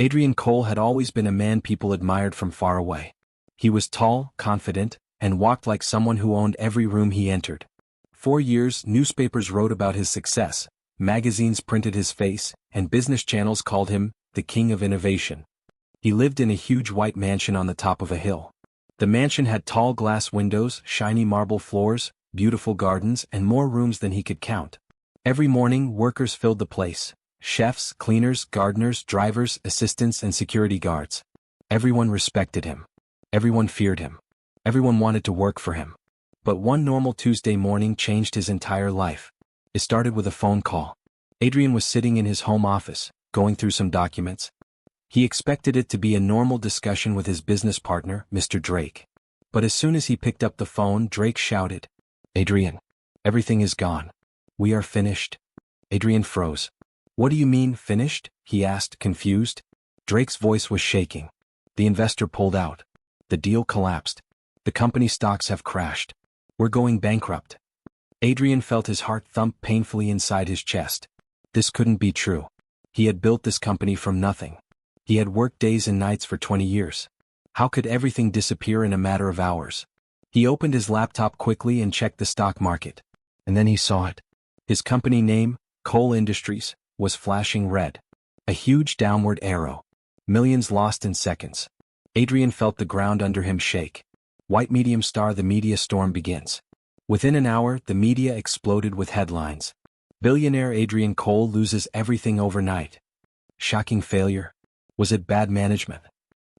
Adrian Cole had always been a man people admired from far away. He was tall, confident, and walked like someone who owned every room he entered. For years, newspapers wrote about his success, magazines printed his face, and business channels called him the king of innovation. He lived in a huge white mansion on the top of a hill. The mansion had tall glass windows, shiny marble floors, beautiful gardens, and more rooms than he could count. Every morning, workers filled the place. Chefs, cleaners, gardeners, drivers, assistants, and security guards. Everyone respected him. Everyone feared him. Everyone wanted to work for him. But one normal Tuesday morning changed his entire life. It started with a phone call. Adrian was sitting in his home office, going through some documents. He expected it to be a normal discussion with his business partner, Mr. Drake. But as soon as he picked up the phone, Drake shouted, "Adrian, everything is gone. We are finished." Adrian froze. "What do you mean, finished?" he asked, confused. Drake's voice was shaking. "The investor pulled out. The deal collapsed. The company stocks have crashed. We're going bankrupt." Adrian felt his heart thump painfully inside his chest. This couldn't be true. He had built this company from nothing. He had worked days and nights for 20 years. How could everything disappear in a matter of hours? He opened his laptop quickly and checked the stock market. And then he saw it. His company name, Cole Industries, was flashing red. A huge downward arrow. Millions lost in seconds. Adrian felt the ground under him shake. White medium star. The media storm begins. Within an hour, the media exploded with headlines. Billionaire Adrian Cole loses everything overnight. Shocking failure. Was it bad management?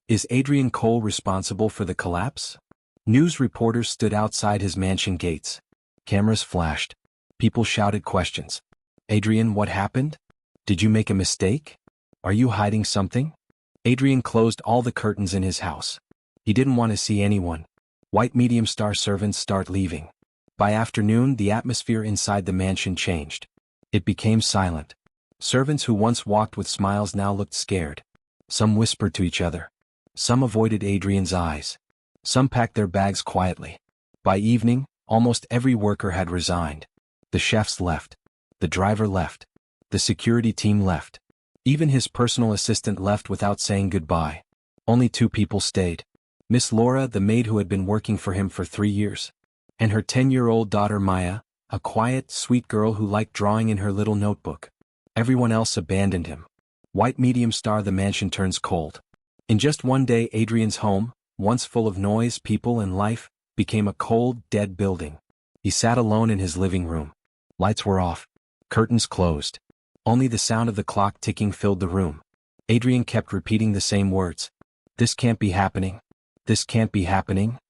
Is Adrian Cole responsible for the collapse? News reporters stood outside his mansion gates. Cameras flashed. People shouted questions. "Adrian, what happened? Did you make a mistake? Are you hiding something?" Adrian closed all the curtains in his house. He didn't want to see anyone. White medium star servants start leaving. By afternoon, the atmosphere inside the mansion changed. It became silent. Servants who once walked with smiles now looked scared. Some whispered to each other. Some avoided Adrian's eyes. Some packed their bags quietly. By evening, almost every worker had resigned. The chefs left. The driver left. The security team left. Even his personal assistant left without saying goodbye. Only 2 people stayed. Miss Laura, the maid who had been working for him for 3 years. And her 10-year-old daughter Maya, a quiet, sweet girl who liked drawing in her little notebook. Everyone else abandoned him. White medium star. The mansion turns cold. In just one day, Adrian's home, once full of noise, people, and life, became a cold, dead building. He sat alone in his living room. Lights were off. Curtains closed. Only the sound of the clock ticking filled the room. Adrian kept repeating the same words. "This can't be happening. This can't be happening."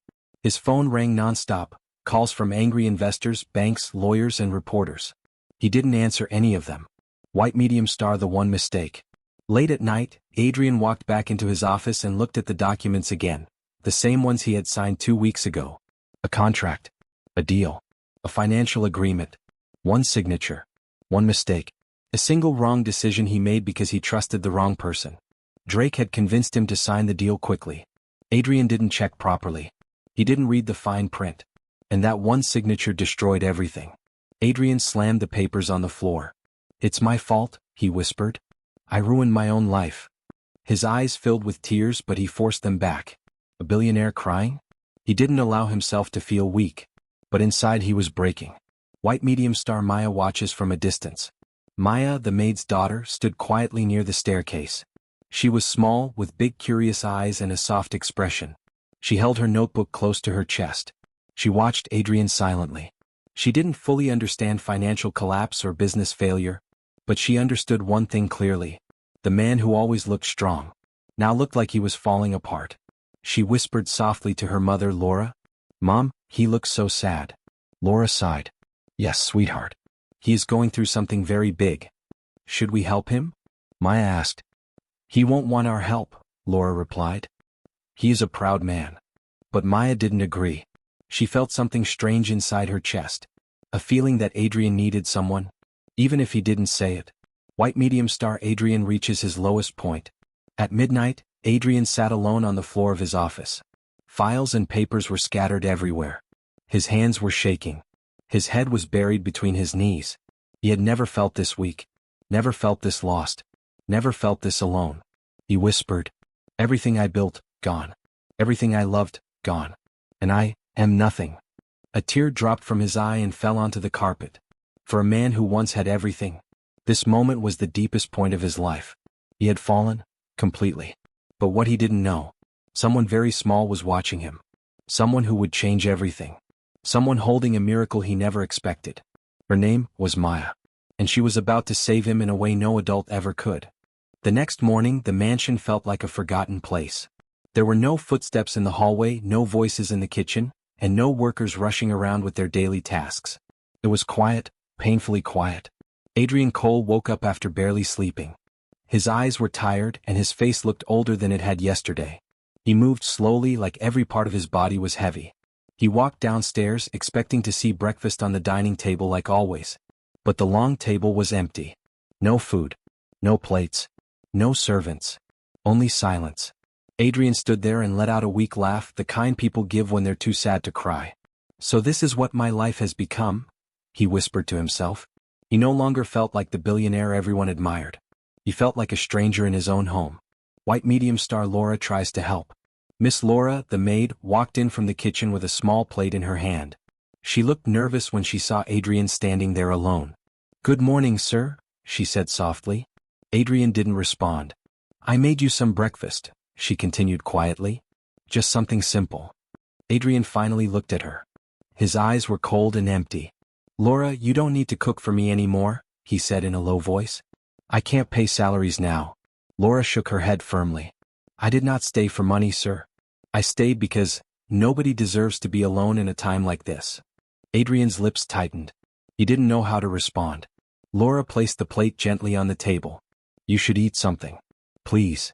His phone rang nonstop, calls from angry investors, banks, lawyers, and reporters. He didn't answer any of them. White medium star. The one mistake. Late at night, Adrian walked back into his office and looked at the documents again. The same ones he had signed 2 weeks ago. A contract. A deal. A financial agreement. One signature. One mistake. A single wrong decision he made because he trusted the wrong person. Drake had convinced him to sign the deal quickly. Adrian didn't check properly. He didn't read the fine print. And that one signature destroyed everything. Adrian slammed the papers on the floor. "It's my fault," he whispered. "I ruined my own life." His eyes filled with tears, but he forced them back. A billionaire crying? He didn't allow himself to feel weak. But inside he was breaking. White medium star. Maya watches from a distance. Maya, the maid's daughter, stood quietly near the staircase. She was small, with big curious eyes and a soft expression. She held her notebook close to her chest. She watched Adrian silently. She didn't fully understand financial collapse or business failure, but she understood one thing clearly. The man who always looked strong now looked like he was falling apart. She whispered softly to her mother, "Laura? Mom, he looks so sad." Laura sighed. "Yes, sweetheart. He is going through something very big. Should we help him?" Maya asked. "He won't want our help," Laura replied. "He is a proud man." But Maya didn't agree. She felt something strange inside her chest. A feeling that Adrian needed someone, even if he didn't say it. White medium star. Adrian reaches his lowest point. At midnight, Adrian sat alone on the floor of his office. Files and papers were scattered everywhere. His hands were shaking. His head was buried between his knees. He had never felt this weak. Never felt this lost. Never felt this alone. He whispered. Everything I built, gone. Everything I loved, gone. And I am nothing. A tear dropped from his eye and fell onto the carpet. For a man who once had everything, this moment was the deepest point of his life. He had fallen, completely. But what he didn't know, someone very small was watching him. Someone who would change everything. Someone holding a miracle he never expected. Her name was Maya. And she was about to save him in a way no adult ever could. The next morning, the mansion felt like a forgotten place. There were no footsteps in the hallway, no voices in the kitchen, and no workers rushing around with their daily tasks. It was quiet, painfully quiet. Adrian Cole woke up after barely sleeping. His eyes were tired and his face looked older than it had yesterday. He moved slowly, like every part of his body was heavy. He walked downstairs, expecting to see breakfast on the dining table like always. But the long table was empty. No food. No plates. No servants. Only silence. Adrian stood there and let out a weak laugh, the kind people give when they're too sad to cry. So this is what my life has become? He whispered to himself. He no longer felt like the billionaire everyone admired. He felt like a stranger in his own home. White medium star Laura tries to help. Miss Laura, the maid, walked in from the kitchen with a small plate in her hand. She looked nervous when she saw Adrian standing there alone. Good morning, sir, she said softly. Adrian didn't respond. I made you some breakfast, she continued quietly. Just something simple. Adrian finally looked at her. His eyes were cold and empty. Laura, you don't need to cook for me anymore, he said in a low voice. I can't pay salaries now. Laura shook her head firmly. I did not stay for money, sir. I stayed because nobody deserves to be alone in a time like this. Adrian's lips tightened. He didn't know how to respond. Laura placed the plate gently on the table. You should eat something. Please.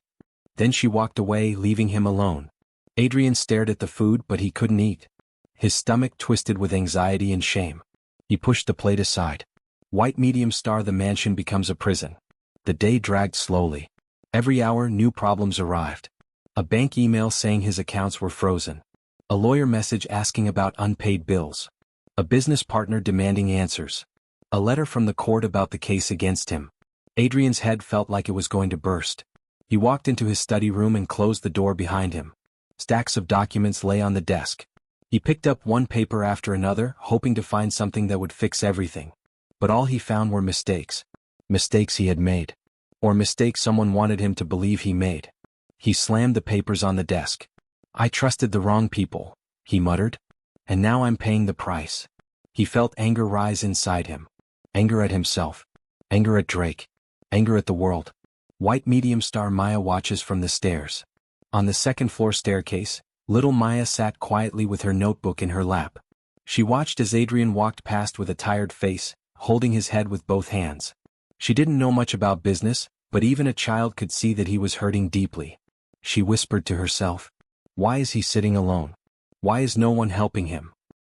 Then she walked away, leaving him alone. Adrian stared at the food, but he couldn't eat. His stomach twisted with anxiety and shame. He pushed the plate aside. White medium star, the mansion becomes a prison. The day dragged slowly. Every hour new problems arrived. A bank email saying his accounts were frozen. A lawyer message asking about unpaid bills. A business partner demanding answers. A letter from the court about the case against him. Adrian's head felt like it was going to burst. He walked into his study room and closed the door behind him. Stacks of documents lay on the desk. He picked up one paper after another, hoping to find something that would fix everything. But all he found were mistakes. Mistakes he had made. Or mistakes someone wanted him to believe he made. He slammed the papers on the desk. I trusted the wrong people, he muttered. And now I'm paying the price. He felt anger rise inside him. Anger at himself. Anger at Drake. Anger at the world. White medium star Maya watches from the stairs. On the second-floor staircase, little Maya sat quietly with her notebook in her lap. She watched as Adrian walked past with a tired face, holding his head with both hands. She didn't know much about business, but even a child could see that he was hurting deeply. She whispered to herself, why is he sitting alone? Why is no one helping him?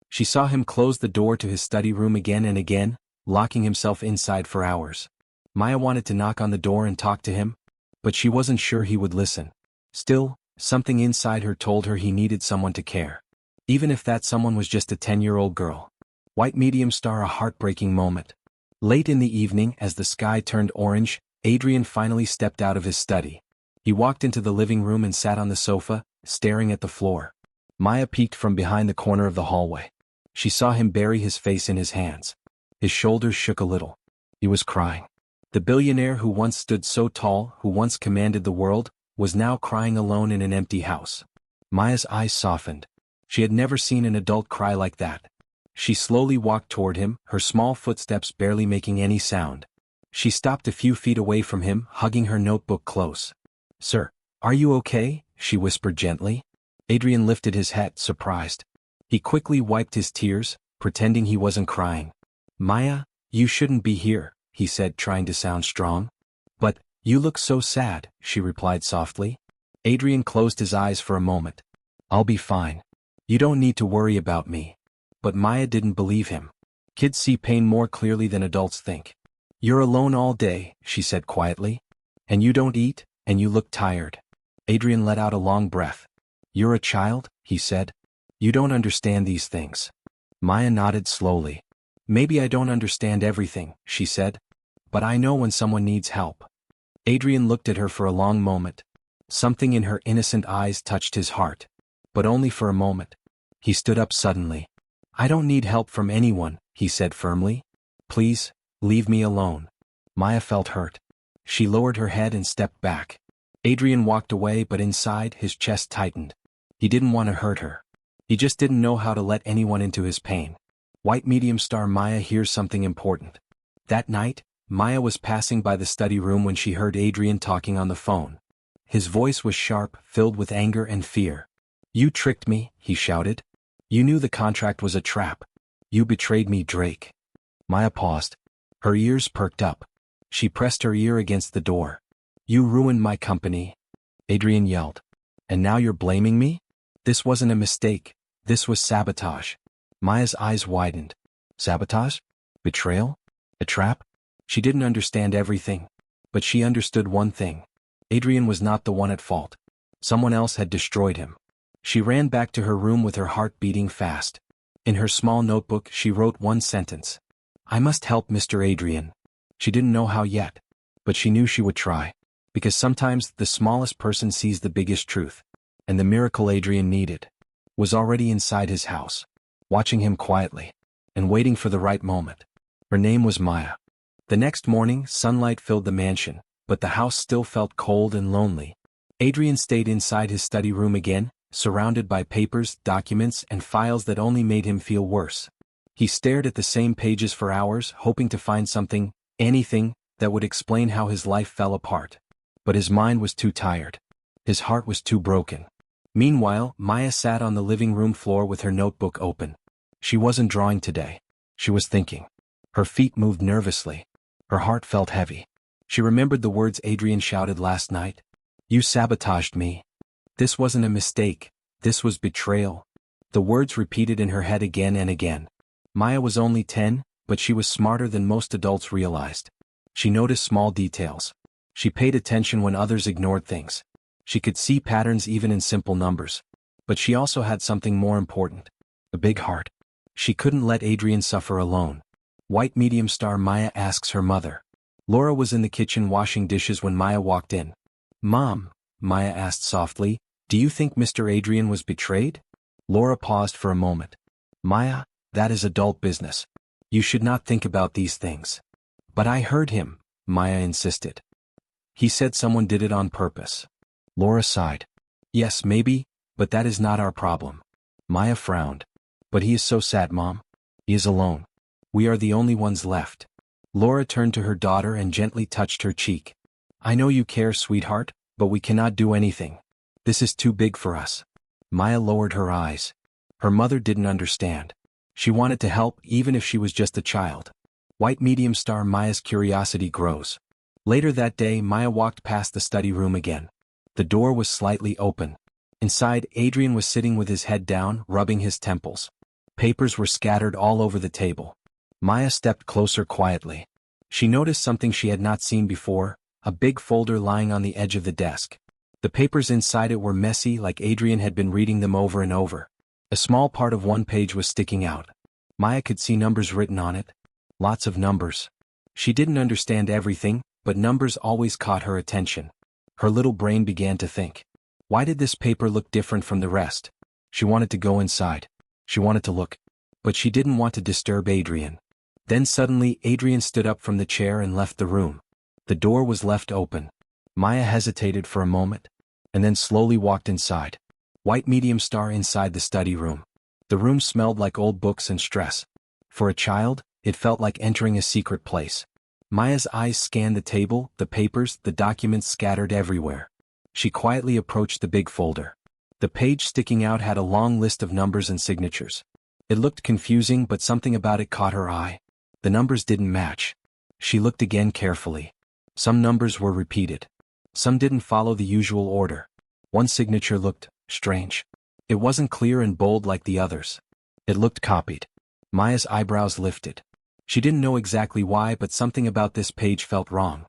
She saw him close the door to his study room again and again, locking himself inside for hours. Maya wanted to knock on the door and talk to him, but she wasn't sure he would listen. Still, something inside her told her he needed someone to care. Even if that someone was just a 10-year-old girl. White medium star, a heartbreaking moment. Late in the evening, as the sky turned orange, Adrian finally stepped out of his study. He walked into the living room and sat on the sofa, staring at the floor. Maya peeked from behind the corner of the hallway. She saw him bury his face in his hands. His shoulders shook a little. He was crying. The billionaire who once stood so tall, who once commanded the world, was now crying alone in an empty house. Maya's eyes softened. She had never seen an adult cry like that. She slowly walked toward him, her small footsteps barely making any sound. She stopped a few feet away from him, hugging her notebook close. Sir, are you okay? She whispered gently. Adrian lifted his head, surprised. He quickly wiped his tears, pretending he wasn't crying. Maya, you shouldn't be here, he said, trying to sound strong. But, you look so sad, she replied softly. Adrian closed his eyes for a moment. I'll be fine. You don't need to worry about me. But Maya didn't believe him. Kids see pain more clearly than adults think. You're alone all day, she said quietly. And you don't eat, and you look tired. Adrian let out a long breath. You're a child, he said. You don't understand these things. Maya nodded slowly. Maybe I don't understand everything, she said. But I know when someone needs help. Adrian looked at her for a long moment. Something in her innocent eyes touched his heart. But only for a moment. He stood up suddenly. "I don't need help from anyone," he said firmly. "Please, leave me alone." Maya felt hurt. She lowered her head and stepped back. Adrian walked away, but inside, his chest tightened. He didn't want to hurt her. He just didn't know how to let anyone into his pain. White medium star Maya hears something important. That night, Maya was passing by the study room when she heard Adrian talking on the phone. His voice was sharp, filled with anger and fear. "You tricked me," he shouted. "You knew the contract was a trap. You betrayed me, Drake." Maya paused. Her ears perked up. She pressed her ear against the door. "You ruined my company," Adrian yelled. "And now you're blaming me? This wasn't a mistake. This was sabotage." Maya's eyes widened. Sabotage? Betrayal? A trap? She didn't understand everything. But she understood one thing. Adrian was not the one at fault. Someone else had destroyed him. She ran back to her room with her heart beating fast. In her small notebook, she wrote one sentence. "I must help Mr. Adrian." She didn't know how yet. But she knew she would try. Because sometimes the smallest person sees the biggest truth. And the miracle Adrian needed was already inside his house, watching him quietly, and waiting for the right moment. Her name was Maya. The next morning, sunlight filled the mansion, but the house still felt cold and lonely. Adrian stayed inside his study room again, surrounded by papers, documents, and files that only made him feel worse. He stared at the same pages for hours, hoping to find something, anything, that would explain how his life fell apart. But his mind was too tired. His heart was too broken. Meanwhile, Maya sat on the living room floor with her notebook open. She wasn't drawing today. She was thinking. Her feet moved nervously. Her heart felt heavy. She remembered the words Adrian shouted last night. "You sabotaged me." This wasn't a mistake. This was betrayal. The words repeated in her head again and again. Maya was only 10, but she was smarter than most adults realized. She noticed small details. She paid attention when others ignored things. She could see patterns even in simple numbers. But she also had something more important. A big heart. She couldn't let Adrian suffer alone. White medium star Maya asks her mother. Laura was in the kitchen washing dishes when Maya walked in. "Mom," Maya asked softly, "do you think Mr. Adrian was betrayed?" Laura paused for a moment. "Maya, that is adult business. You should not think about these things." "But I heard him," Maya insisted. "He said someone did it on purpose." Laura sighed. "Yes, maybe, but that is not our problem." Maya frowned. "But he is so sad, Mom. He is alone. We are the only ones left." Laura turned to her daughter and gently touched her cheek. "I know you care, sweetheart, but we cannot do anything. This is too big for us." Maya lowered her eyes. Her mother didn't understand. She wanted to help even if she was just a child. White medium star Maya's curiosity grows. Later that day, Maya walked past the study room again. The door was slightly open. Inside, Adrian was sitting with his head down, rubbing his temples. Papers were scattered all over the table. Maya stepped closer quietly. She noticed something she had not seen before, a big folder lying on the edge of the desk. The papers inside it were messy, like Adrian had been reading them over and over. A small part of one page was sticking out. Maya could see numbers written on it. Lots of numbers. She didn't understand everything, but numbers always caught her attention. Her little brain began to think. Why did this paper look different from the rest? She wanted to go inside. She wanted to look. But she didn't want to disturb Adrian. Then suddenly Adrian stood up from the chair and left the room. The door was left open. Maya hesitated for a moment, and then slowly walked inside. White medium star inside the study room. The room smelled like old books and stress. For a child, it felt like entering a secret place. Maya's eyes scanned the table, the papers, the documents scattered everywhere. She quietly approached the big folder. The page sticking out had a long list of numbers and signatures. It looked confusing, but something about it caught her eye. The numbers didn't match. She looked again carefully. Some numbers were repeated. Some didn't follow the usual order. One signature looked strange. It wasn't clear and bold like the others. It looked copied. Maya's eyebrows lifted. She didn't know exactly why, but something about this page felt wrong.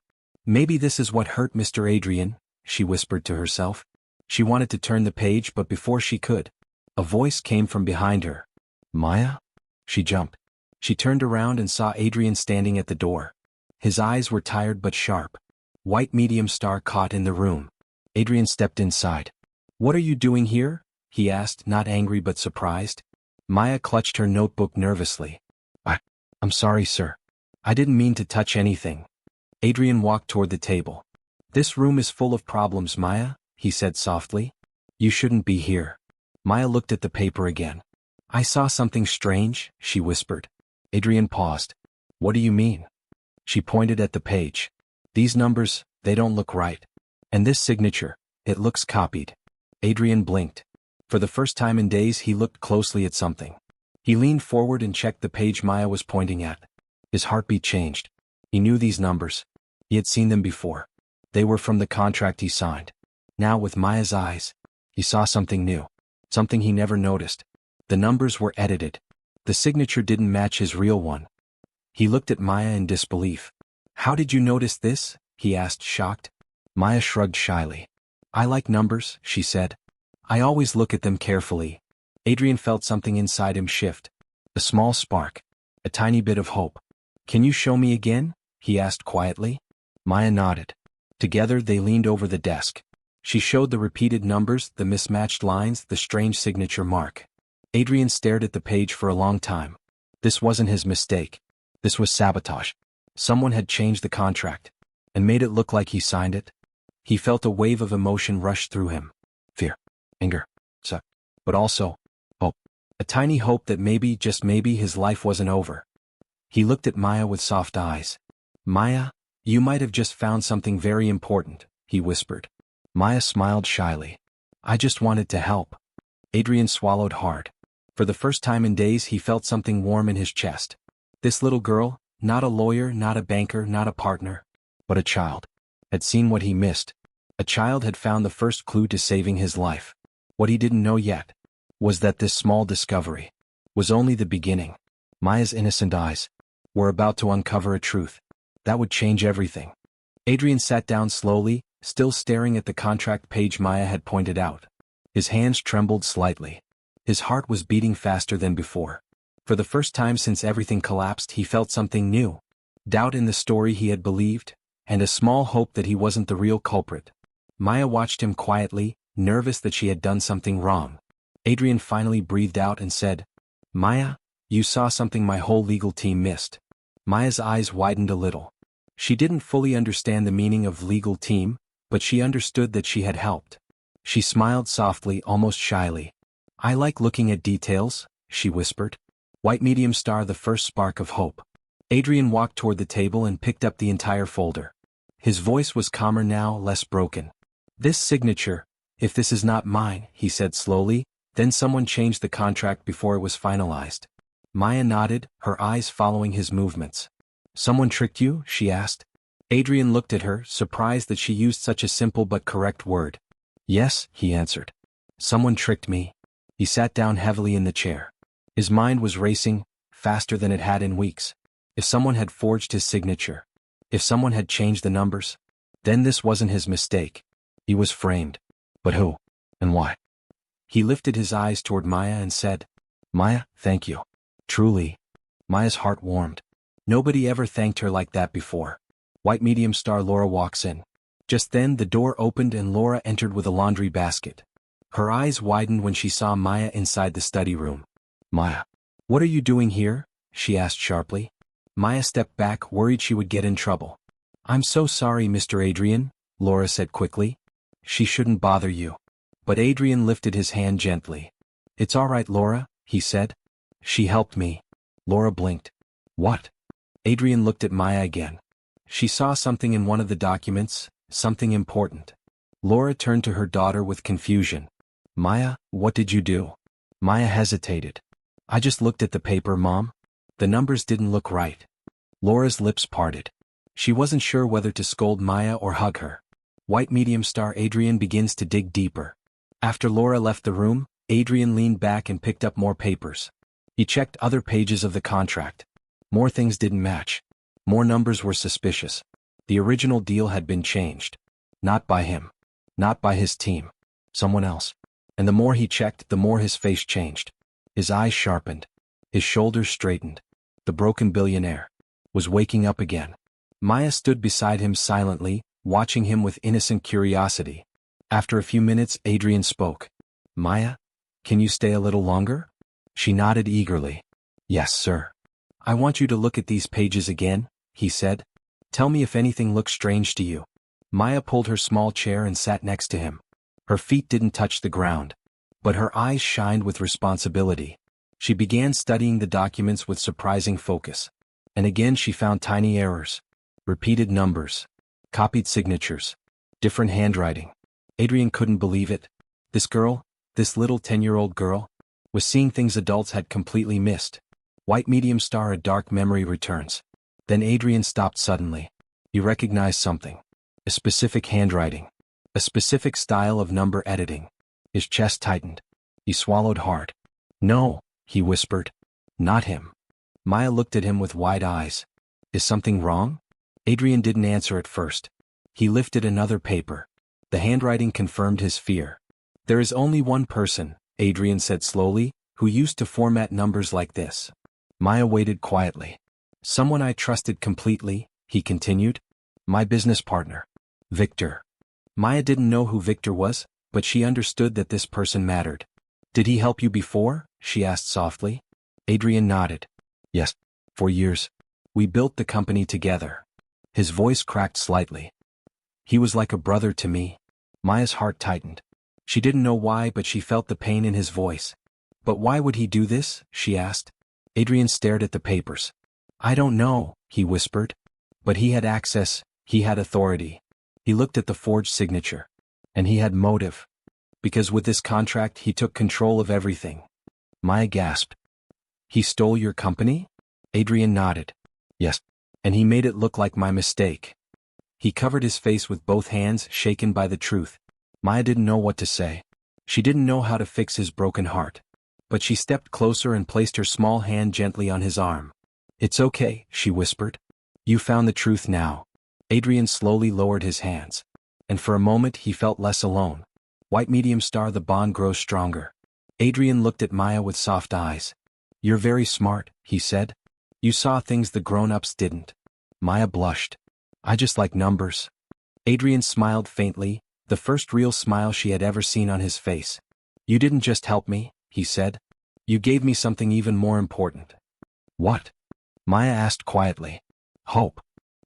Maybe this is what hurt Mr. Adrian, she whispered to herself. She wanted to turn the page, but before she could, a voice came from behind her. "Maya?" She jumped. She turned around and saw Adrian standing at the door. His eyes were tired but sharp. White medium star caught in the room. Adrian stepped inside. "What are you doing here?" he asked, not angry but surprised. Maya clutched her notebook nervously. I'm sorry, sir. I didn't mean to touch anything." Adrian walked toward the table. "This room is full of problems, Maya," he said softly. "You shouldn't be here." Maya looked at the paper again. "I saw something strange," she whispered. Adrian paused. "What do you mean?" She pointed at the page. "These numbers, they don't look right. And this signature, it looks copied." Adrian blinked. For the first time in days he looked closely at something. He leaned forward and checked the page Maya was pointing at. His heartbeat changed. He knew these numbers. He had seen them before. They were from the contract he signed. Now, with Maya's eyes, he saw something new. Something he never noticed. The numbers were edited. The signature didn't match his real one. He looked at Maya in disbelief. "How did you notice this?" he asked, shocked. Maya shrugged shyly. "I like numbers," she said. "I always look at them carefully." Adrian felt something inside him shift. A small spark. A tiny bit of hope. "Can you show me again?" he asked quietly. Maya nodded. Together they leaned over the desk. She showed the repeated numbers, the mismatched lines, the strange signature mark. Adrian stared at the page for a long time. This wasn't his mistake. This was sabotage. Someone had changed the contract and made it look like he signed it. He felt a wave of emotion rush through him. Fear, anger, but also hope. A tiny hope that maybe, just maybe, his life wasn't over. He looked at Maya with soft eyes. "Maya, you might have just found something very important," he whispered. Maya smiled shyly. "I just wanted to help." Adrian swallowed hard. For the first time in days he felt something warm in his chest. This little girl, not a lawyer, not a banker, not a partner, but a child, had seen what he missed. A child had found the first clue to saving his life. What he didn't know yet was that this small discovery was only the beginning. Maya's innocent eyes were about to uncover a truth that would change everything. Adrian sat down slowly, still staring at the contract page Maya had pointed out. His hands trembled slightly. His heart was beating faster than before. For the first time since everything collapsed, he felt something new. Doubt in the story he had believed, and a small hope that he wasn't the real culprit. Maya watched him quietly, nervous that she had done something wrong. Adrian finally breathed out and said, "Maya, you saw something my whole legal team missed." Maya's eyes widened a little. She didn't fully understand the meaning of legal team, but she understood that she had helped. She smiled softly, almost shyly. "I like looking at details," she whispered. White medium star, the first spark of hope. Adrian walked toward the table and picked up the entire folder. His voice was calmer now, less broken. "This signature, if this is not mine," he said slowly, "then someone changed the contract before it was finalized." Maya nodded, her eyes following his movements. "Someone tricked you?" she asked. Adrian looked at her, surprised that she used such a simple but correct word. "Yes," he answered. "Someone tricked me." He sat down heavily in the chair. His mind was racing, faster than it had in weeks. If someone had forged his signature, if someone had changed the numbers, then this wasn't his mistake. He was framed. But who? And why? He lifted his eyes toward Maya and said, "Maya, thank you. Truly." Maya's heart warmed. Nobody ever thanked her like that before. White medium star Laura walks in. Just then the door opened and Laura entered with a laundry basket. Her eyes widened when she saw Maya inside the study room. "Maya, what are you doing here?" she asked sharply. Maya stepped back, worried she would get in trouble. "I'm so sorry, Mr. Adrian," Laura said quickly. "She shouldn't bother you." But Adrian lifted his hand gently. "It's all right, Laura," he said. "She helped me." Laura blinked. "What?" Adrian looked at Maya again. She saw something in one of the documents, something important. Laura turned to her daughter with confusion. "Maya, what did you do?" Maya hesitated. "I just looked at the paper, Mom. The numbers didn't look right." Laura's lips parted. She wasn't sure whether to scold Maya or hug her. White medium star Adrian begins to dig deeper. After Laura left the room, Adrian leaned back and picked up more papers. He checked other pages of the contract. More things didn't match. More numbers were suspicious. The original deal had been changed. Not by him. Not by his team. Someone else. And the more he checked, the more his face changed. His eyes sharpened. His shoulders straightened. The broken billionaire was waking up again. Maya stood beside him silently, watching him with innocent curiosity. After a few minutes, Adrian spoke. "Maya, can you stay a little longer?" She nodded eagerly. "Yes, sir." "I want you to look at these pages again," he said. "Tell me if anything looks strange to you." Maya pulled her small chair and sat next to him. Her feet didn't touch the ground, but her eyes shined with responsibility. She began studying the documents with surprising focus. And again she found tiny errors. Repeated numbers. Copied signatures. Different handwriting. Adrian couldn't believe it. This girl, this little 10-year-old girl, was seeing things adults had completely missed. White medium star, a dark memory returns. Then Adrian stopped suddenly. He recognized something. A specific handwriting. A specific style of number editing. His chest tightened. He swallowed hard. "No," he whispered. "Not him." Maya looked at him with wide eyes. "Is something wrong?" Adrian didn't answer at first. He lifted another paper. The handwriting confirmed his fear. "There is only one person," Adrian said slowly, "who used to format numbers like this." Maya waited quietly. "Someone I trusted completely," he continued. "My business partner. Victor." Maya didn't know who Victor was, but she understood that this person mattered. "Did he help you before?" she asked softly. Adrian nodded. "Yes. For years. We built the company together." His voice cracked slightly. "He was like a brother to me." Maya's heart tightened. She didn't know why, but she felt the pain in his voice. "But why would he do this?" she asked. Adrian stared at the papers. "I don't know," he whispered. "But he had access, he had authority." He looked at the forged signature. "And he had motive. Because with this contract he took control of everything." Maya gasped. "He stole your company?" Adrian nodded. "Yes. And he made it look like my mistake." He covered his face with both hands, shaken by the truth. Maya didn't know what to say. She didn't know how to fix his broken heart. But she stepped closer and placed her small hand gently on his arm. "It's okay," she whispered. "You found the truth now." Adrian slowly lowered his hands. And for a moment he felt less alone. White medium star, the bond grows stronger. Adrian looked at Maya with soft eyes. "You're very smart," he said. "You saw things the grown-ups didn't." Maya blushed. "I just like numbers." Adrian smiled faintly, the first real smile she had ever seen on his face. "You didn't just help me," he said. "You gave me something even more important." "What?" Maya asked quietly. "Hope."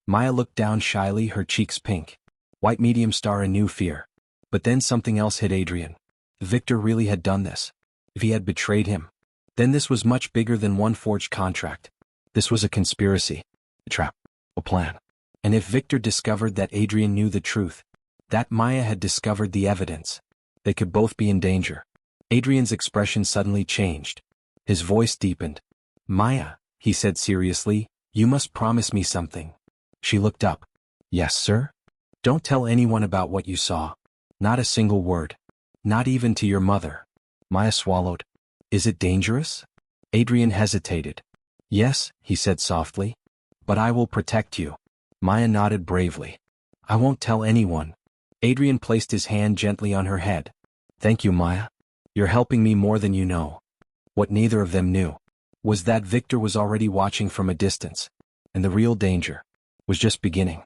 Maya looked down shyly, her cheeks pink. White medium star, a new fear. But then something else hit Adrian. Victor really had done this. If he had betrayed him, then this was much bigger than one forged contract. This was a conspiracy. A trap. A plan. And if Victor discovered that Adrian knew the truth, that Maya had discovered the evidence, they could both be in danger. Adrian's expression suddenly changed. His voice deepened. "Maya," he said seriously, "you must promise me something." She looked up. "Yes, sir?" "Don't tell anyone about what you saw. Not a single word. Not even to your mother." Maya swallowed. "Is it dangerous?" Adrian hesitated. "Yes," he said softly. "But I will protect you." Maya nodded bravely. "I won't tell anyone." Adrian placed his hand gently on her head. "Thank you, Maya. You're helping me more than you know." What neither of them knew was that Victor was already watching from a distance, and the real danger was just beginning.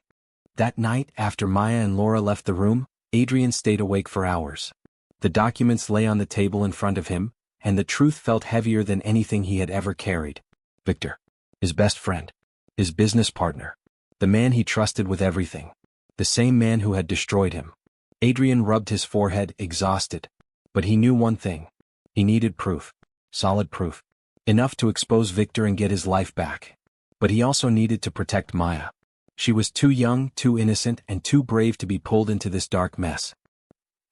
That night, after Maya and Laura left the room, Adrian stayed awake for hours. The documents lay on the table in front of him, and the truth felt heavier than anything he had ever carried. Victor. His best friend. His business partner. The man he trusted with everything. The same man who had destroyed him. Adrian rubbed his forehead, exhausted. But he knew one thing. He needed proof. Solid proof. Enough to expose Victor and get his life back. But he also needed to protect Maya. She was too young, too innocent, and too brave to be pulled into this dark mess.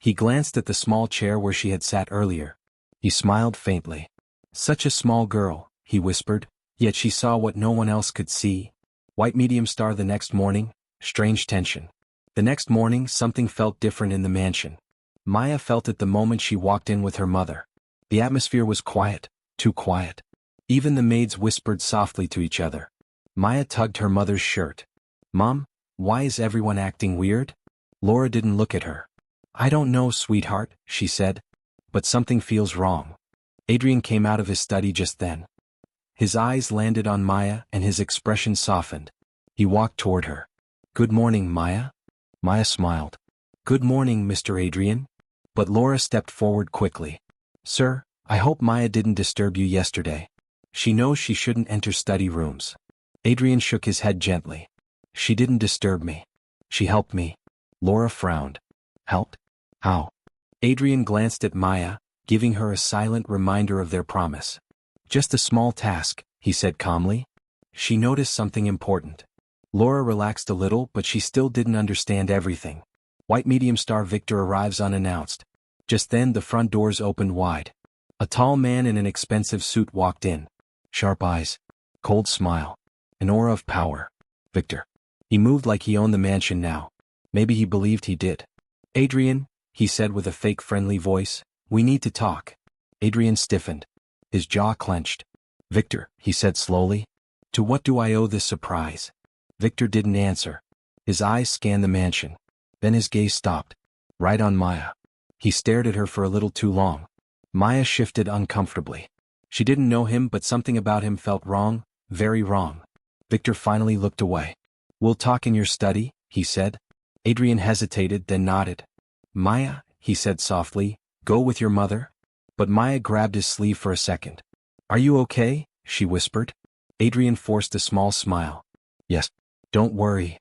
He glanced at the small chair where she had sat earlier. He smiled faintly. "Such a small girl," he whispered, yet she saw what no one else could see. White medium star. The next morning, strange tension. The next morning something felt different in the mansion. Maya felt it the moment she walked in with her mother. The atmosphere was quiet, too quiet. Even the maids whispered softly to each other. Maya tugged her mother's shirt. "Mom, why is everyone acting weird?" Laura didn't look at her. "I don't know, sweetheart," she said. "But something feels wrong." Adrian came out of his study just then. His eyes landed on Maya and his expression softened. He walked toward her. "Good morning, Maya." Maya smiled. Good morning, Mr. Adrian. But Laura stepped forward quickly. Sir, I hope Maya didn't disturb you yesterday. She knows she shouldn't enter study rooms. Adrian shook his head gently. She didn't disturb me. She helped me. Laura frowned. Helped? How? Adrian glanced at Maya, giving her a silent reminder of their promise. Just a small task, he said calmly. She noticed something important. Laura relaxed a little, but she still didn't understand everything. White medium star Victor arrives unannounced. Just then the front doors opened wide. A tall man in an expensive suit walked in. Sharp eyes. Cold smile. An aura of power. Victor. He moved like he owned the mansion now. Maybe he believed he did. Adrian, he said with a fake friendly voice, we need to talk. Adrian stiffened. His jaw clenched. Victor, he said slowly. To what do I owe this surprise? Victor didn't answer. His eyes scanned the mansion. Then his gaze stopped. Right on Maya. He stared at her for a little too long. Maya shifted uncomfortably. She didn't know him, but something about him felt wrong, very wrong. Victor finally looked away. We'll talk in your study, he said. Adrian hesitated, then nodded. Maya, he said softly, go with your mother? But Maya grabbed his sleeve for a second. Are you okay? She whispered. Adrian forced a small smile. Yes. Don't worry.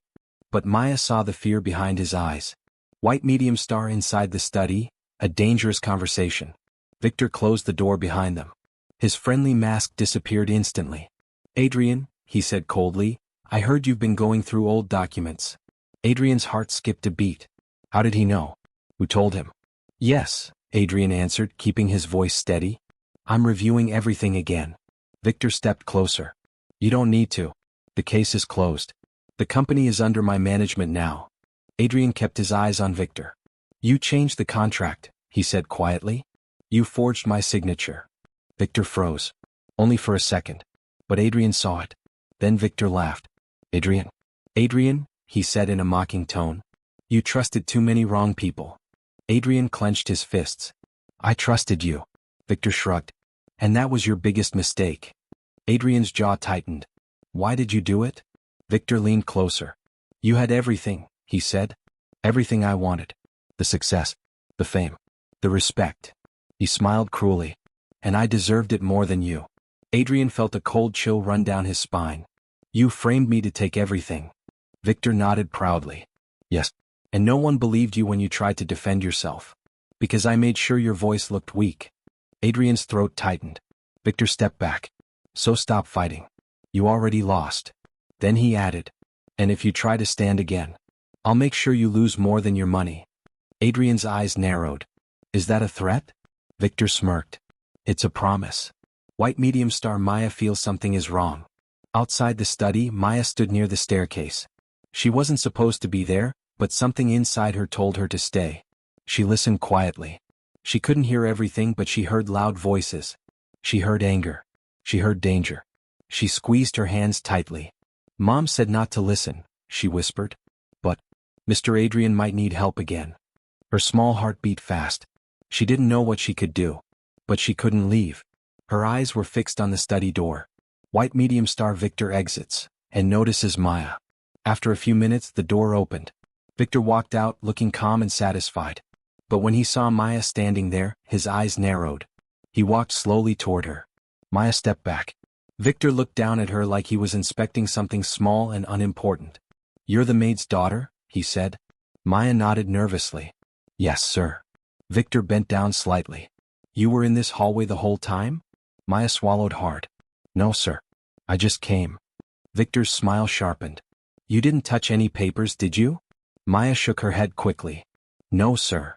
But Maya saw the fear behind his eyes. White medium star inside the study, a dangerous conversation. Victor closed the door behind them. His friendly mask disappeared instantly. Adrian, he said coldly, I heard you've been going through old documents. Adrian's heart skipped a beat. How did he know? Who told him? Yes, Adrian answered, keeping his voice steady. I'm reviewing everything again. Victor stepped closer. You don't need to. The case is closed. The company is under my management now. Adrian kept his eyes on Victor. You changed the contract, he said quietly. You forged my signature. Victor froze. Only for a second. But Adrian saw it. Then Victor laughed. Adrian. Adrian, he said in a mocking tone. You trusted too many wrong people. Adrian clenched his fists. I trusted you. Victor shrugged. And that was your biggest mistake. Adrian's jaw tightened. Why did you do it? Victor leaned closer. You had everything, he said. Everything I wanted. The success. The fame. The respect. He smiled cruelly. And I deserved it more than you. Adrian felt a cold chill run down his spine. You framed me to take everything. Victor nodded proudly. Yes. And no one believed you when you tried to defend yourself. Because I made sure your voice looked weak. Adrian's throat tightened. Victor stepped back. So stop fighting. You already lost. Then he added. And if you try to stand again, I'll make sure you lose more than your money. Adrian's eyes narrowed. Is that a threat? Victor smirked. It's a promise. White medium star Maya feels something is wrong. Outside the study, Maya stood near the staircase. She wasn't supposed to be there, but something inside her told her to stay. She listened quietly. She couldn't hear everything, but she heard loud voices. She heard anger. She heard danger. She squeezed her hands tightly. Mom said not to listen, she whispered. But Mr. Adrian might need help again. Her small heart beat fast. She didn't know what she could do. But she couldn't leave. Her eyes were fixed on the study door. White medium star Victor exits, and notices Maya. After a few minutes, the door opened. Victor walked out, looking calm and satisfied. But when he saw Maya standing there, his eyes narrowed. He walked slowly toward her. Maya stepped back. Victor looked down at her like he was inspecting something small and unimportant. You're the maid's daughter? He said. Maya nodded nervously. Yes, sir. Victor bent down slightly. You were in this hallway the whole time? Maya swallowed hard. No, sir. I just came. Victor's smile sharpened. You didn't touch any papers, did you? Maya shook her head quickly. No, sir.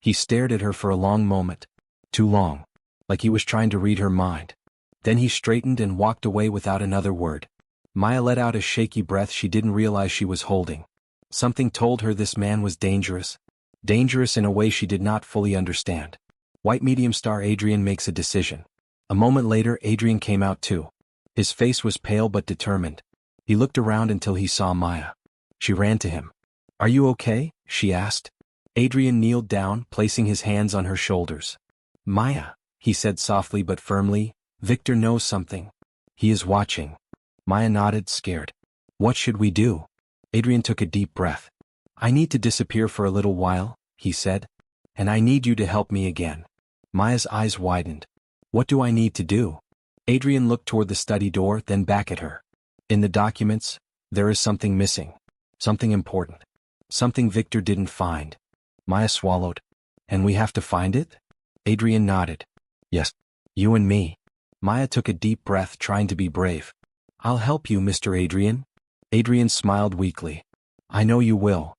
He stared at her for a long moment. Too long. Like he was trying to read her mind. Then he straightened and walked away without another word. Maya let out a shaky breath she didn't realize she was holding. Something told her this man was dangerous. Dangerous in a way she did not fully understand. White medium star Adrian makes a decision. A moment later, Adrian came out too. His face was pale but determined. He looked around until he saw Maya. She ran to him. Are you okay? She asked. Adrian kneeled down, placing his hands on her shoulders. Maya, he said softly but firmly, Victor knows something. He is watching. Maya nodded, scared. What should we do? Adrian took a deep breath. I need to disappear for a little while, he said. And I need you to help me again. Maya's eyes widened. What do I need to do? Adrian looked toward the study door, then back at her. In the documents, there is something missing. Something important. Something Victor didn't find. Maya swallowed. And we have to find it? Adrian nodded. Yes. You and me. Maya took a deep breath, trying to be brave. I'll help you, Mr. Adrian. Adrian smiled weakly. I know you will.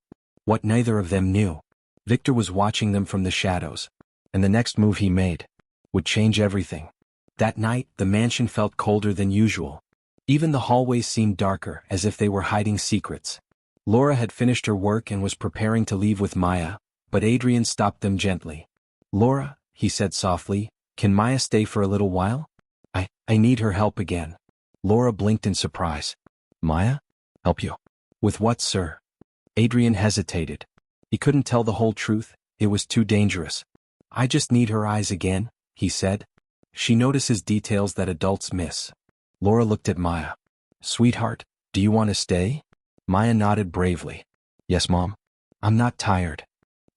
What neither of them knew. Victor was watching them from the shadows. And the next move he made would change everything. That night, the mansion felt colder than usual. Even the hallways seemed darker, as if they were hiding secrets. Laura had finished her work and was preparing to leave with Maya, but Adrian stopped them gently. Laura, he said softly, can Maya stay for a little while? I need her help again. Laura blinked in surprise. Maya? Help you? With what, sir? Adrian hesitated. He couldn't tell the whole truth, it was too dangerous. I just need her eyes again, he said. She notices details that adults miss. Laura looked at Maya. Sweetheart, do you want to stay? Maya nodded bravely. Yes, Mom. I'm not tired.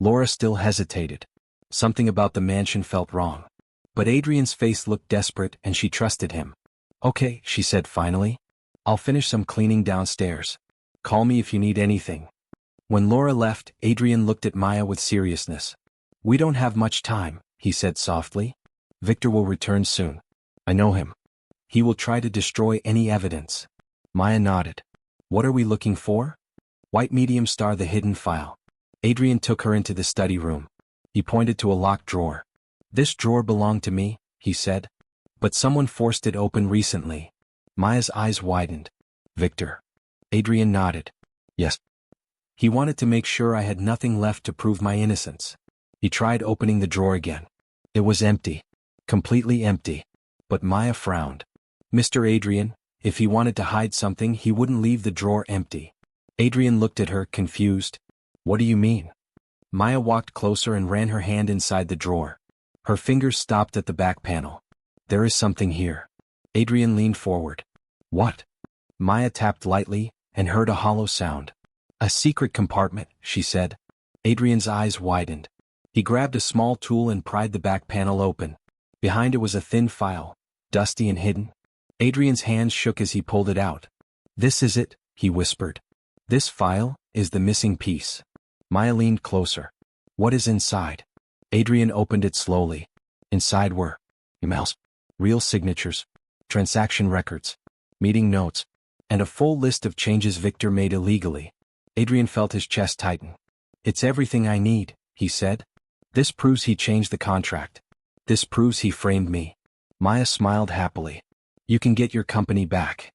Laura still hesitated. Something about the mansion felt wrong. But Adrian's face looked desperate and she trusted him. Okay, she said finally. I'll finish some cleaning downstairs. Call me if you need anything. When Laura left, Adrian looked at Maya with seriousness. We don't have much time, he said softly. Victor will return soon. I know him. He will try to destroy any evidence. Maya nodded. What are we looking for? White medium star, the hidden file. Adrian took her into the study room. He pointed to a locked drawer. This drawer belonged to me, he said. But someone forced it open recently. Maya's eyes widened. Victor. Adrian nodded. Yes. He wanted to make sure I had nothing left to prove my innocence. He tried opening the drawer again. It was empty. Completely empty. But Maya frowned. Mr. Adrian, if he wanted to hide something, he wouldn't leave the drawer empty. Adrian looked at her, confused. What do you mean? Maya walked closer and ran her hand inside the drawer. Her fingers stopped at the back panel. There is something here. Adrian leaned forward. What? Maya tapped lightly and heard a hollow sound. A secret compartment, she said. Adrian's eyes widened. He grabbed a small tool and pried the back panel open. Behind it was a thin file, dusty and hidden. Adrian's hands shook as he pulled it out. This is it, he whispered. This file is the missing piece. Maya leaned closer. What is inside? Adrian opened it slowly. Inside were emails, real signatures, transaction records, meeting notes, and a full list of changes Victor made illegally. Adrian felt his chest tighten. It's everything I need, he said. This proves he changed the contract. This proves he framed me. Maya smiled happily. You can get your company back.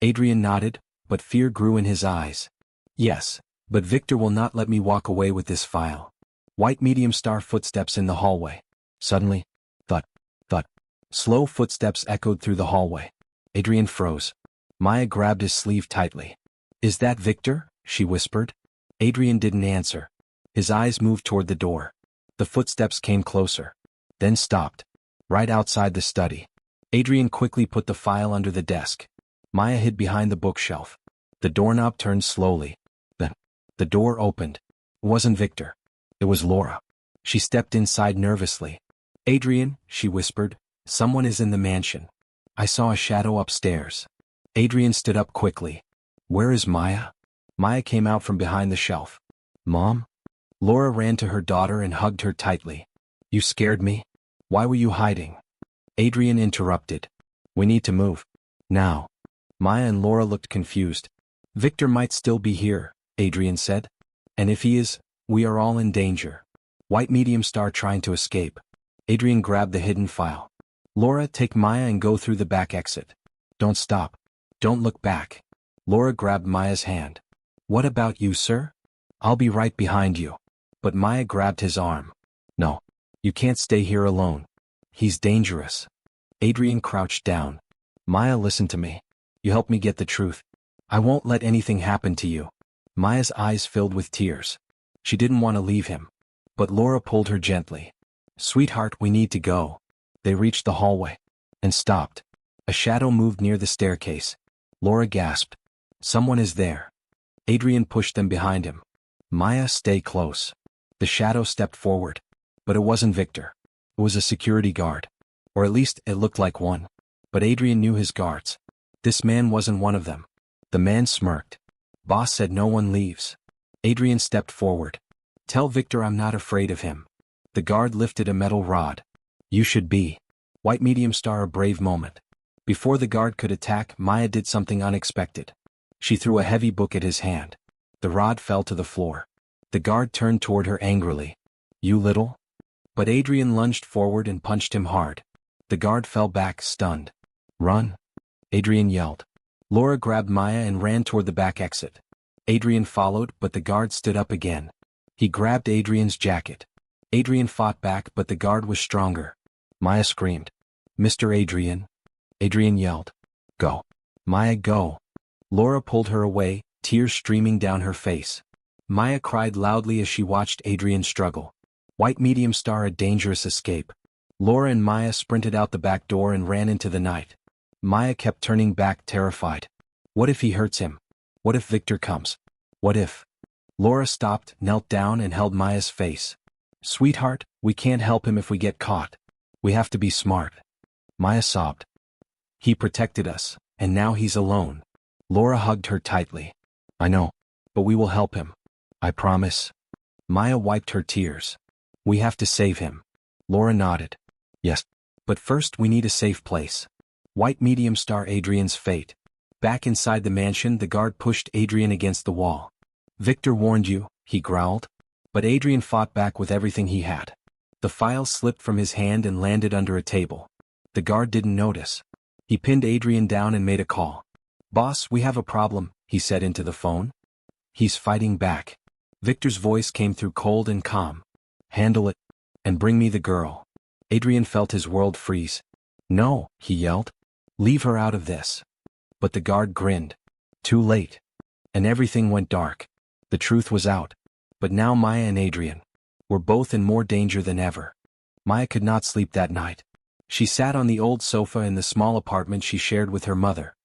Adrian nodded, but fear grew in his eyes. Yes, but Victor will not let me walk away with this file. White medium star footsteps in the hallway. Suddenly, thud, thud. Slow footsteps echoed through the hallway. Adrian froze. Maya grabbed his sleeve tightly. Is that Victor? She whispered. Adrian didn't answer. His eyes moved toward the door. The footsteps came closer. Then stopped. Right outside the study. Adrian quickly put the file under the desk. Maya hid behind the bookshelf. The doorknob turned slowly. Then, the door opened. It wasn't Victor. It was Laura. She stepped inside nervously. Adrian, she whispered, someone is in the mansion. I saw a shadow upstairs. Adrian stood up quickly. Where is Maya? Maya came out from behind the shelf. Mom? Laura ran to her daughter and hugged her tightly. You scared me. Why were you hiding? Adrian interrupted. We need to move. Now. Maya and Laura looked confused. Victor might still be here, Adrian said. And if he is, we are all in danger. White medium star trying to escape. Adrian grabbed the hidden file. Laura, take Maya and go through the back exit. Don't stop. Don't look back. Laura grabbed Maya's hand. What about you, sir? I'll be right behind you. But Maya grabbed his arm. No. You can't stay here alone. He's dangerous. Adrian crouched down. Maya, listen to me. You help me get the truth. I won't let anything happen to you. Maya's eyes filled with tears. She didn't want to leave him. But Laura pulled her gently. Sweetheart, we need to go. They reached the hallway. And stopped. A shadow moved near the staircase. Laura gasped. Someone is there. Adrian pushed them behind him. Maya, stay close. The shadow stepped forward. But it wasn't Victor. It was a security guard. Or at least it looked like one. But Adrian knew his guards. This man wasn't one of them. The man smirked. Boss said no one leaves. Adrian stepped forward. Tell Victor I'm not afraid of him. The guard lifted a metal rod. You should be. White medium star, a brave moment. Before the guard could attack, Maya did something unexpected. She threw a heavy book at his hand. The rod fell to the floor. The guard turned toward her angrily. You little? But Adrian lunged forward and punched him hard. The guard fell back, stunned. Run! Adrian yelled. Laura grabbed Maya and ran toward the back exit. Adrian followed, but the guard stood up again. He grabbed Adrian's jacket. Adrian fought back, but the guard was stronger. Maya screamed. Mr. Adrian. Adrian yelled. Go. Maya, go. Laura pulled her away, tears streaming down her face. Maya cried loudly as she watched Adrian struggle. White medium star, a dangerous escape. Laura and Maya sprinted out the back door and ran into the night. Maya kept turning back, terrified. What if he hurts him? What if Victor comes? What if? Laura stopped, knelt down and held Maya's face. Sweetheart, we can't help him if we get caught. We have to be smart. Maya sobbed. He protected us, and now he's alone. Laura hugged her tightly. I know, but we will help him. I promise. Maya wiped her tears. We have to save him. Laura nodded. Yes, but first we need a safe place. White medium star, Adrian's fate. Back inside the mansion, the guard pushed Adrian against the wall. Victor warned you, he growled. But Adrian fought back with everything he had. The file slipped from his hand and landed under a table. The guard didn't notice. He pinned Adrian down and made a call. Boss, we have a problem, he said into the phone. He's fighting back. Victor's voice came through cold and calm. Handle it. And bring me the girl. Adrian felt his world freeze. No, he yelled. Leave her out of this. But the guard grinned. Too late. And everything went dark. The truth was out. But now Maya and Adrian were both in more danger than ever. Maya could not sleep that night. She sat on the old sofa in the small apartment she shared with her mother.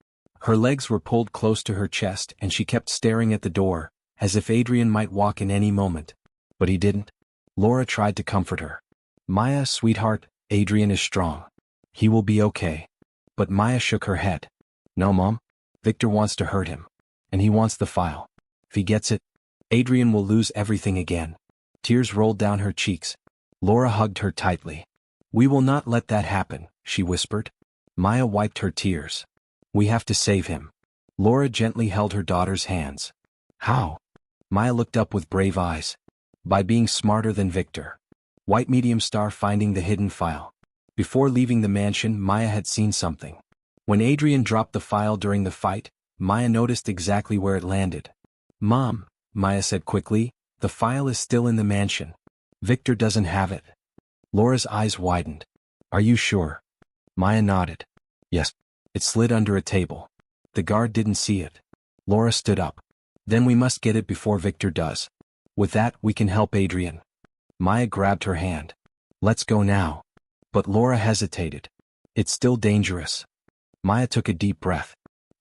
Her legs were pulled close to her chest and she kept staring at the door, as if Adrian might walk in any moment. But he didn't. Laura tried to comfort her. Maya, sweetheart, Adrian is strong. He will be okay. But Maya shook her head. No, Mom. Victor wants to hurt him. And he wants the file. If he gets it, Adrian will lose everything again. Tears rolled down her cheeks. Laura hugged her tightly. We will not let that happen, she whispered. Maya wiped her tears. We have to save him. Laura gently held her daughter's hands. How? Maya looked up with brave eyes. By being smarter than Victor. White medium star, finding the hidden file. Before leaving the mansion, Maya had seen something. When Adrian dropped the file during the fight, Maya noticed exactly where it landed. Mom, Maya said quickly, the file is still in the mansion. Victor doesn't have it. Laura's eyes widened. Are you sure? Maya nodded. Yes. It slid under a table. The guard didn't see it. Laura stood up. Then we must get it before Victor does. With that, we can help Adrian. Maya grabbed her hand. Let's go now. But Laura hesitated. It's still dangerous. Maya took a deep breath.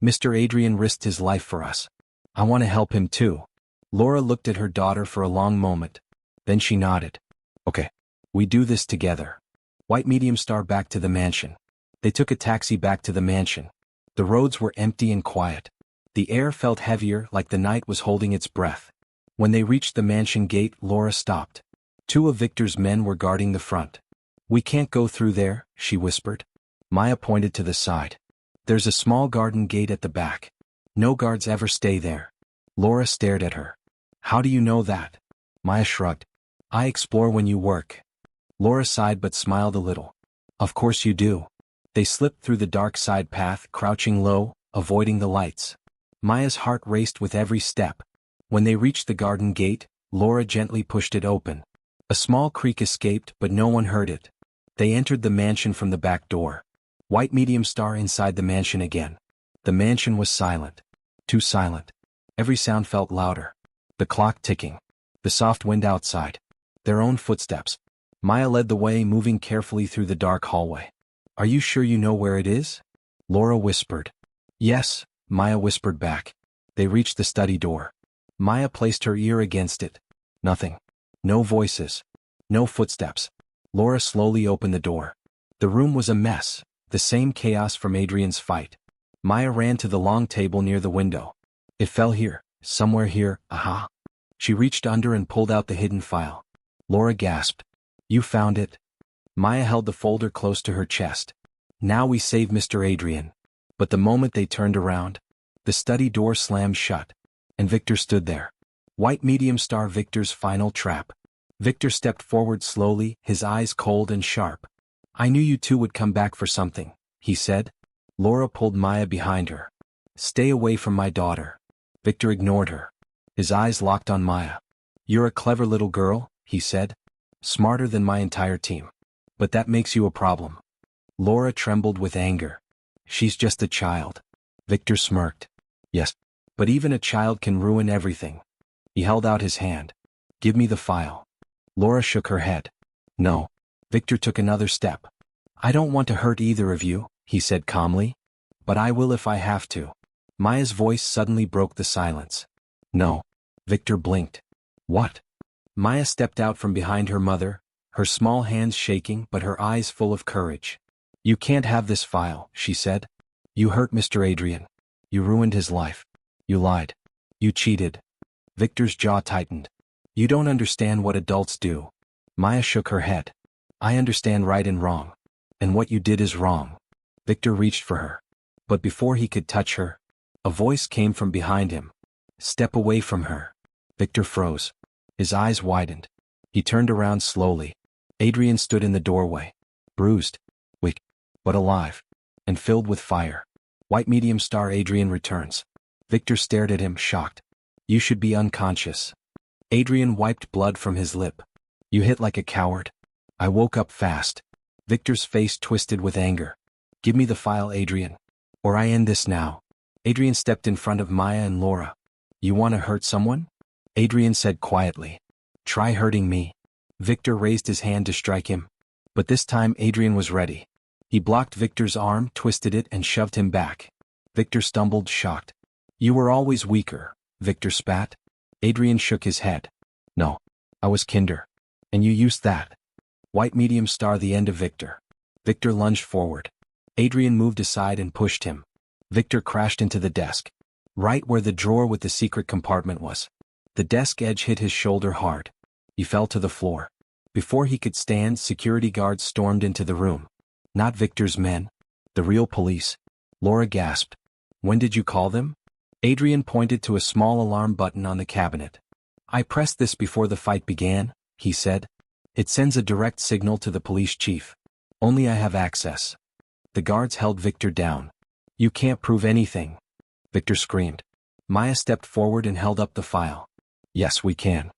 Mr. Adrian risked his life for us. I want to help him too. Laura looked at her daughter for a long moment. Then she nodded. Okay. We do this together. White medium star, back to the mansion. They took a taxi back to the mansion. The roads were empty and quiet. The air felt heavier, like the night was holding its breath. When they reached the mansion gate, Laura stopped. Two of Victor's men were guarding the front. We can't go through there, she whispered. Maya pointed to the side. There's a small garden gate at the back. No guards ever stay there. Laura stared at her. How do you know that? Maya shrugged. I explore when you work. Laura sighed but smiled a little. Of course you do. They slipped through the dark side path, crouching low, avoiding the lights. Maya's heart raced with every step. When they reached the garden gate, Laura gently pushed it open. A small creak escaped, but no one heard it. They entered the mansion from the back door. White medium star, inside the mansion again. The mansion was silent. Too silent. Every sound felt louder. The clock ticking. The soft wind outside. Their own footsteps. Maya led the way, moving carefully through the dark hallway. Are you sure you know where it is? Laura whispered. Yes, Maya whispered back. They reached the study door. Maya placed her ear against it. Nothing. No voices. No footsteps. Laura slowly opened the door. The room was a mess, the same chaos from Adrian's fight. Maya ran to the long table near the window. It fell here, somewhere here, aha. She reached under and pulled out the hidden file. Laura gasped. You found it? Maya held the folder close to her chest. Now we save Mr. Adrian. But the moment they turned around, the study door slammed shut, and Victor stood there. White medium star Victor's final trap. Victor stepped forward slowly, his eyes cold and sharp. I knew you two would come back for something, he said. Laura pulled Maya behind her. Stay away from my daughter. Victor ignored her. His eyes locked on Maya. You're a clever little girl, he said. Smarter than my entire team. But that makes you a problem. Laura trembled with anger. She's just a child. Victor smirked. Yes, but even a child can ruin everything. He held out his hand. Give me the file. Laura shook her head. No. Victor took another step. I don't want to hurt either of you, he said calmly. But I will if I have to. Maya's voice suddenly broke the silence. No. Victor blinked. What? Maya stepped out from behind her mother, her small hands shaking but her eyes full of courage. You can't have this file, she said. You hurt Mr. Adrian. You ruined his life. You lied. You cheated. Victor's jaw tightened. You don't understand what adults do. Maya shook her head. I understand right and wrong. And what you did is wrong. Victor reached for her. But before he could touch her, a voice came from behind him. Step away from her. Victor froze. His eyes widened. He turned around slowly. Adrian stood in the doorway. Bruised. Weak. But alive. And filled with fire. White medium star Adrian returns. Victor stared at him, shocked. You should be unconscious. Adrian wiped blood from his lip. You hit like a coward. I woke up fast. Victor's face twisted with anger. Give me the file, Adrian. Or I end this now. Adrian stepped in front of Maya and Laura. You want to hurt someone? Adrian said quietly. Try hurting me. Victor raised his hand to strike him. But this time Adrian was ready. He blocked Victor's arm, twisted it, and shoved him back. Victor stumbled, shocked. You were always weaker, Victor spat. Adrian shook his head. No. I was kinder. And you used that. White medium star the end of Victor. Victor lunged forward. Adrian moved aside and pushed him. Victor crashed into the desk. Right where the drawer with the secret compartment was. The desk edge hit his shoulder hard. He fell to the floor. Before he could stand, security guards stormed into the room. Not Victor's men. The real police. Laura gasped. When did you call them? Adrian pointed to a small alarm button on the cabinet. I pressed this before the fight began, he said. It sends a direct signal to the police chief. Only I have access. The guards held Victor down. You can't prove anything. Victor screamed. Maya stepped forward and held up the file. Yes, we can.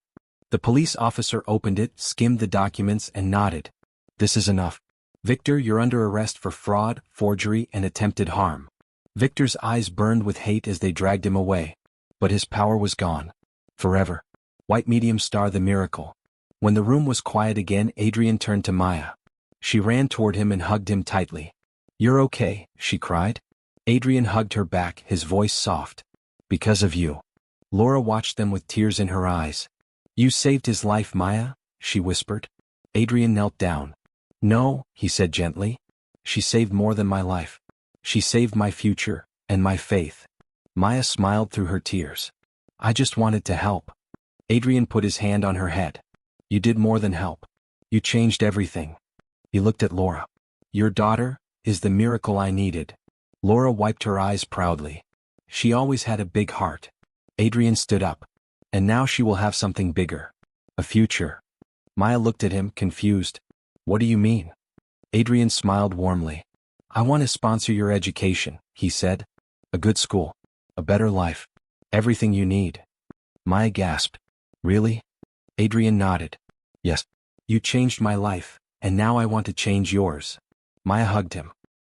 The police officer opened it, skimmed the documents, and nodded. This is enough. Victor, you're under arrest for fraud, forgery, and attempted harm. Victor's eyes burned with hate as they dragged him away. But his power was gone. Forever. White medium star the miracle. When the room was quiet again, Adrian turned to Maya. She ran toward him and hugged him tightly. You're okay, she cried. Adrian hugged her back, his voice soft. Because of you. Laura watched them with tears in her eyes. You saved his life, Maya, she whispered. Adrian knelt down. No, he said gently. She saved more than my life. She saved my future, and my faith. Maya smiled through her tears. I just wanted to help. Adrian put his hand on her head. You did more than help. You changed everything. He looked at Laura. Your daughter is the miracle I needed. Laura wiped her eyes proudly. She always had a big heart. Adrian stood up. And now she will have something bigger. A future. Maya looked at him, confused. What do you mean? Adrian smiled warmly. I want to sponsor your education, he said. A good school. A better life. Everything you need. Maya gasped. Really? Adrian nodded. Yes. You changed my life, and now I want to change yours. Maya hugged him.